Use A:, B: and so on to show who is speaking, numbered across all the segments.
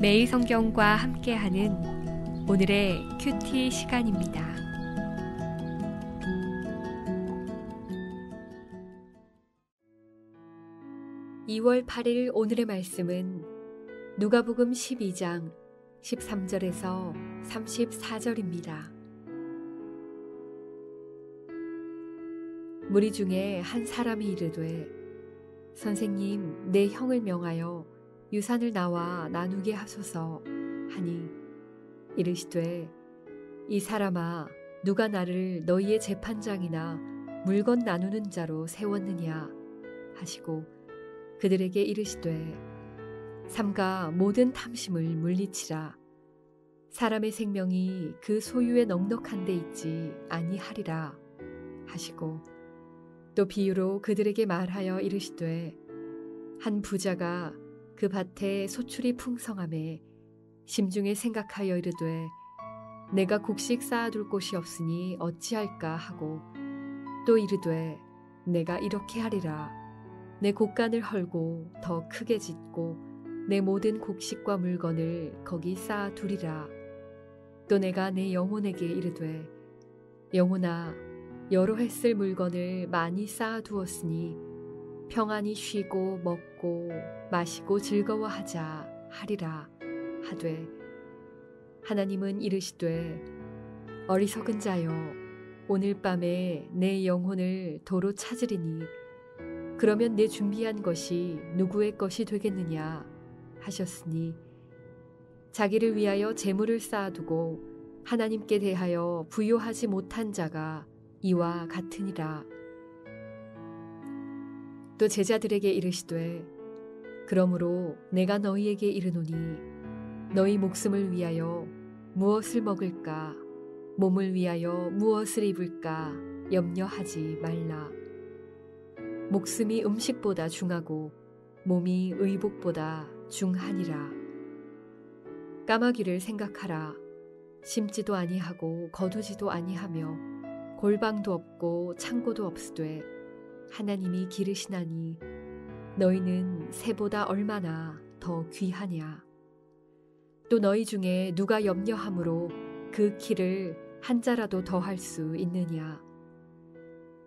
A: 매일 성경과 함께하는 오늘의 큐티 시간입니다. (2월 8일) 오늘의 말씀은 누가복음 12장 13절에서 34절입니다. 무리 중에 한 사람이 이르되 선생님, 내 형을 명하여 유산을 나와 나누게 하소서 하니 이르시되 이 사람아, 누가 나를 너희의 재판장이나 물건 나누는 자로 세웠느냐 하시고 그들에게 이르시되 삼가 모든 탐심을 물리치라. 사람의 생명이 그 소유에 넉넉한 데 있지 아니하리라 하시고 또 비유로 그들에게 말하여 이르시되 한 부자가 그 밭에 소출이 풍성함에 심중에 생각하여 이르되 내가 곡식 쌓아둘 곳이 없으니 어찌할까 하고 또 이르되 내가 이렇게 하리라. 내 곡간을 헐고 더 크게 짓고 내 모든 곡식과 물건을 거기 쌓아두리라. 또 내가 내 영혼에게 이르되 영혼아, 여러 해 쓸 물건을 많이 쌓아두었으니 평안히 쉬고 먹고 마시고 즐거워하자 하리라 하되 하나님은 이르시되 어리석은 자여, 오늘 밤에 내 영혼을 도로 찾으리니 그러면 내 준비한 것이 누구의 것이 되겠느냐 하셨으니 자기를 위하여 재물을 쌓아두고 하나님께 대하여 부요하지 못한 자가 이와 같으니라. 또 제자들에게 이르시되 그러므로 내가 너희에게 이르노니 너희 목숨을 위하여 무엇을 먹을까 몸을 위하여 무엇을 입을까 염려하지 말라. 목숨이 음식보다 중하고 몸이 의복보다 중하니라. 까마귀를 생각하라. 심지도 아니하고 거두지도 아니하며 골방도 없고 창고도 없으되 하나님이 기르시나니 너희는 새보다 얼마나 더 귀하냐. 또 너희 중에 누가 염려함으로 그 키를 한 자라도 더할 수 있느냐.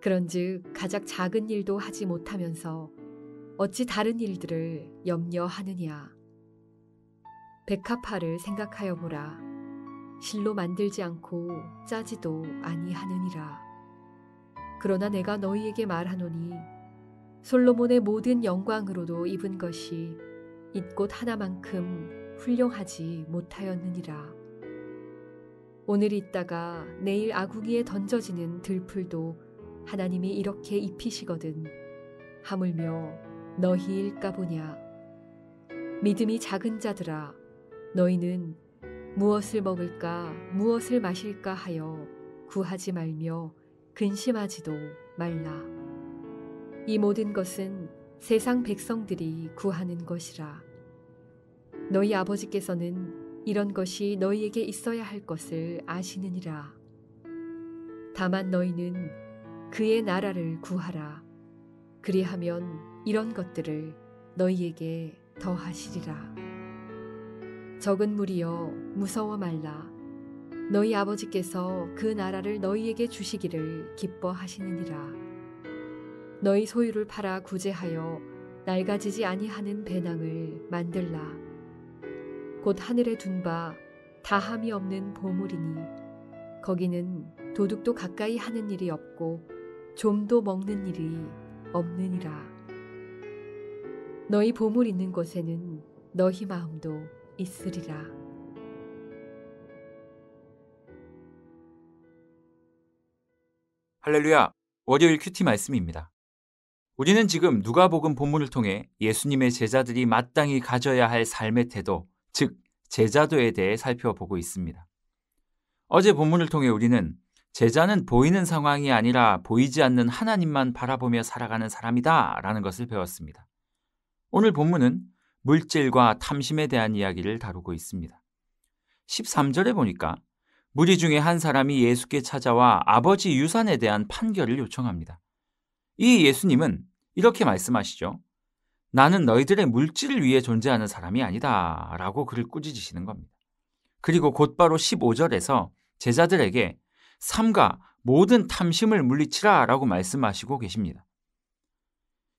A: 그런즉 가장 작은 일도 하지 못하면서 어찌 다른 일들을 염려하느냐. 백합화를 생각하여 보라. 실로 만들지 않고 짜지도 아니하느니라. 그러나 내가 너희에게 말하노니 솔로몬의 모든 영광으로도 입은 것이 이 꽃 하나만큼 훌륭하지 못하였느니라. 오늘 있다가 내일 아궁이에 던져지는 들풀도 하나님이 이렇게 입히시거든 하물며 너희일까 보냐. 믿음이 작은 자들아, 너희는 무엇을 먹을까 무엇을 마실까 하여 구하지 말며 근심하지도 말라. 이 모든 것은 세상 백성들이 구하는 것이라. 너희 아버지께서는 이런 것이 너희에게 있어야 할 것을 아시느니라. 다만 너희는 그의 나라를 구하라. 그리하면 이런 것들을 너희에게 더하시리라. 적은 무리여, 무서워 말라. 너희 아버지께서 그 나라를 너희에게 주시기를 기뻐하시느니라. 너희 소유를 팔아 구제하여 낡아지지 아니하는 배낭을 만들라. 곧 하늘에 둔 바 다함이 없는 보물이니 거기는 도둑도 가까이 하는 일이 없고 좀도 먹는 일이 없느니라. 너희 보물 있는 곳에는 너희 마음도 있으리라.
B: 할렐루야! 월요일 큐티 말씀입니다. 우리는 지금 누가복음 본문을 통해 예수님의 제자들이 마땅히 가져야 할 삶의 태도, 즉 제자도에 대해 살펴보고 있습니다. 어제 본문을 통해 우리는 제자는 보이는 상황이 아니라 보이지 않는 하나님만 바라보며 살아가는 사람이다 라는 것을 배웠습니다. 오늘 본문은 물질과 탐심에 대한 이야기를 다루고 있습니다. 13절에 보니까 무리 중에 한 사람이 예수께 찾아와 아버지 유산에 대한 판결을 요청합니다. 이 예수님은 이렇게 말씀하시죠. 나는 너희들의 물질을 위해 존재하는 사람이 아니다 라고 그를 꾸짖으시는 겁니다. 그리고 곧바로 15절에서 제자들에게 삼가 모든 탐심을 물리치라 라고 말씀하시고 계십니다.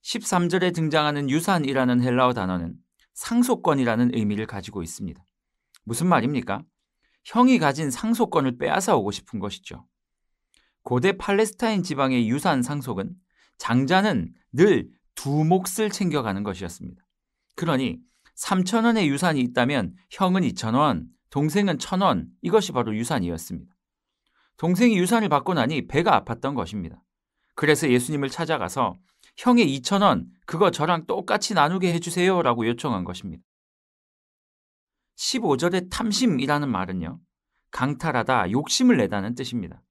B: 13절에 등장하는 유산이라는 헬라어 단어는 상속권이라는 의미를 가지고 있습니다. 무슨 말입니까? 형이 가진 상속권을 빼앗아 오고 싶은 것이죠. 고대 팔레스타인 지방의 유산 상속은 장자는 늘 두 몫을 챙겨가는 것이었습니다. 그러니 3,000원의 유산이 있다면 형은 2,000원, 동생은 1,000원, 이것이 바로 유산이었습니다. 동생이 유산을 받고 나니 배가 아팠던 것입니다. 그래서 예수님을 찾아가서 형의 2,000원, 그거 저랑 똑같이 나누게 해주세요 라고 요청한 것입니다. 15절의 탐심이라는 말은요, 강탈하다, 욕심을 내다는 뜻입니다.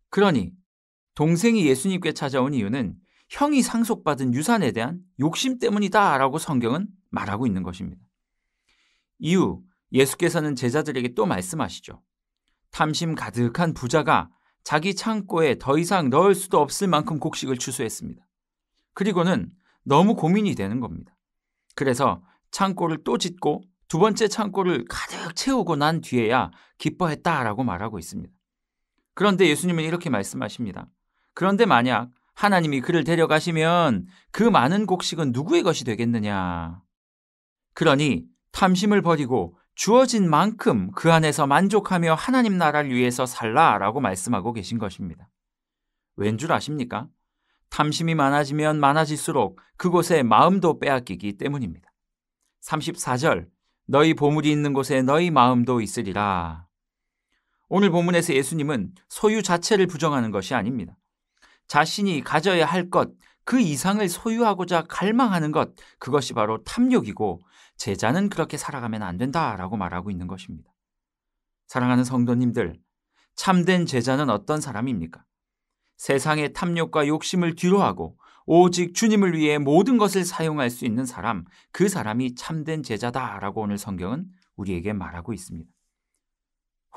B: 그러니 동생이 예수님께 찾아온 이유는 형이 상속받은 유산에 대한 욕심 때문이다 라고 성경은 말하고 있는 것입니다. 이후 예수께서는 제자들에게 또 말씀하시죠. 탐심 가득한 부자가 자기 창고에 더 이상 넣을 수도 없을 만큼 곡식을 추수했습니다. 그리고는 너무 고민이 되는 겁니다. 그래서 창고를 또 짓고 두 번째 창고를 가득 채우고 난 뒤에야 기뻐했다라고 말하고 있습니다. 그런데 예수님은 이렇게 말씀하십니다. 그런데 만약 하나님이 그를 데려가시면 그 많은 곡식은 누구의 것이 되겠느냐. 그러니 탐심을 버리고 주어진 만큼 그 안에서 만족하며 하나님 나라를 위해서 살라라고 말씀하고 계신 것입니다. 왠 줄 아십니까? 탐심이 많아지면 많아질수록 그곳에 마음도 빼앗기기 때문입니다. 34절, 너희 보물이 있는 곳에 너희 마음도 있으리라. 오늘 본문에서 예수님은 소유 자체를 부정하는 것이 아닙니다. 자신이 가져야 할 것, 그 이상을 소유하고자 갈망하는 것, 그것이 바로 탐욕이고 제자는 그렇게 살아가면 안 된다라고 말하고 있는 것입니다. 사랑하는 성도님들, 참된 제자는 어떤 사람입니까? 세상의 탐욕과 욕심을 뒤로하고 오직 주님을 위해 모든 것을 사용할 수 있는 사람, 그 사람이 참된 제자다라고 오늘 성경은 우리에게 말하고 있습니다.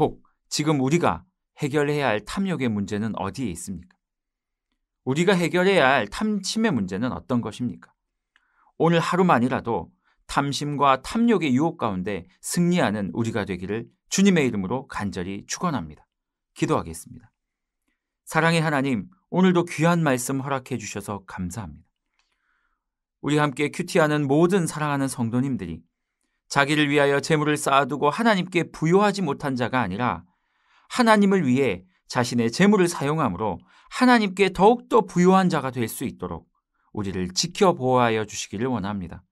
B: 혹 지금 우리가 해결해야 할 탐욕의 문제는 어디에 있습니까? 우리가 해결해야 할 탐심의 문제는 어떤 것입니까? 오늘 하루만이라도 탐심과 탐욕의 유혹 가운데 승리하는 우리가 되기를 주님의 이름으로 간절히 축원합니다. 기도하겠습니다. 사랑의 하나님, 오늘도 귀한 말씀 허락해 주셔서 감사합니다. 우리 함께 큐티하는 모든 사랑하는 성도님들이 자기를 위하여 재물을 쌓아두고 하나님께 부요하지 못한 자가 아니라 하나님을 위해 자신의 재물을 사용함으로 하나님께 더욱더 부요한 자가 될 수 있도록 우리를 지켜 보호하여 주시기를 원합니다.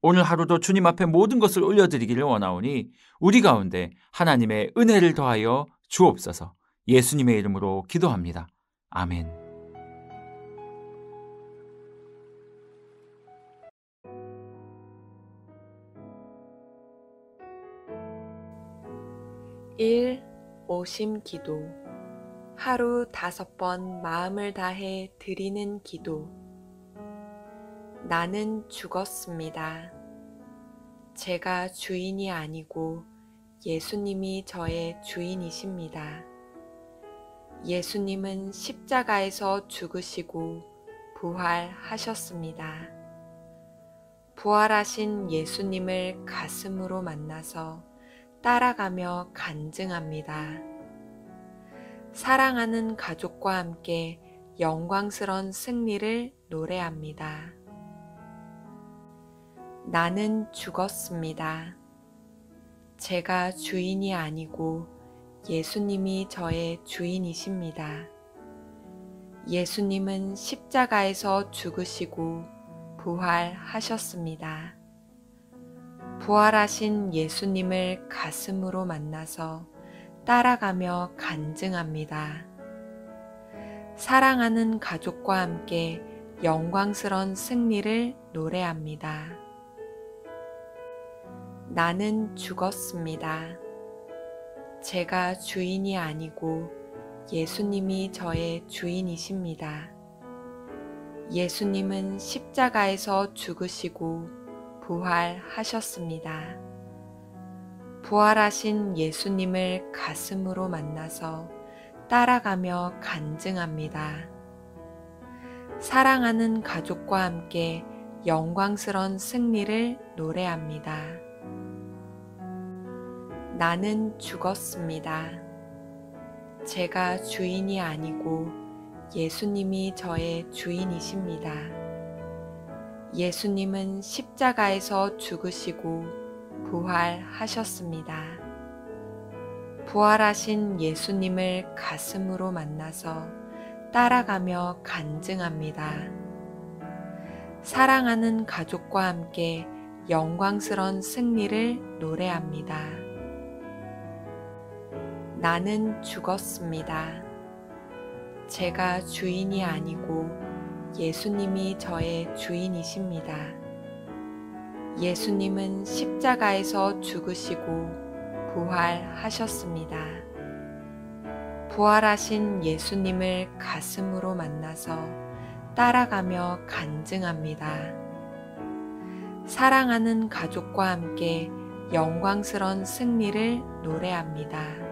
B: 오늘 하루도 주님 앞에 모든 것을 올려드리기를 원하오니 우리 가운데 하나님의 은혜를 더하여 주옵소서. 예수님의 이름으로 기도합니다. 아멘.
C: 오심 기도. 하루 5번 마음을 다해 드리는 기도. 나는 죽었습니다. 제가 주인이 아니고 예수님이 저의 주인이십니다. 예수님은 십자가에서 죽으시고 부활하셨습니다. 부활하신 예수님을 가슴으로 만나서 따라가며 간증합니다. 사랑하는 가족과 함께 영광스런 승리를 노래합니다. 나는 죽었습니다. 제가 주인이 아니고 예수님이 저의 주인이십니다. 예수님은 십자가에서 죽으시고 부활하셨습니다. 부활하신 예수님을 가슴으로 만나서 따라가며 간증합니다. 사랑하는 가족과 함께 영광스런 승리를 노래합니다. 나는 죽었습니다. 제가 주인이 아니고 예수님이 저의 주인이십니다. 예수님은 십자가에서 죽으시고 부활하셨습니다. 부활하신 예수님을 가슴으로 만나서 따라가며 간증합니다. 사랑하는 가족과 함께 영광스런 승리를 노래합니다. 나는 죽었습니다. 제가 주인이 아니고 예수님이 저의 주인이십니다. 예수님은 십자가에서 죽으시고 부활하셨습니다. 부활하신 예수님을 가슴으로 만나서 따라가며 간증합니다. 사랑하는 가족과 함께 영광스런 승리를 노래합니다. 나는 죽었습니다. 제가 주인이 아니고 예수님이 저의 주인이십니다. 예수님은 십자가에서 죽으시고 부활하셨습니다. 부활하신 예수님을 가슴으로 만나서 따라가며 간증합니다. 사랑하는 가족과 함께 영광스런 승리를 노래합니다.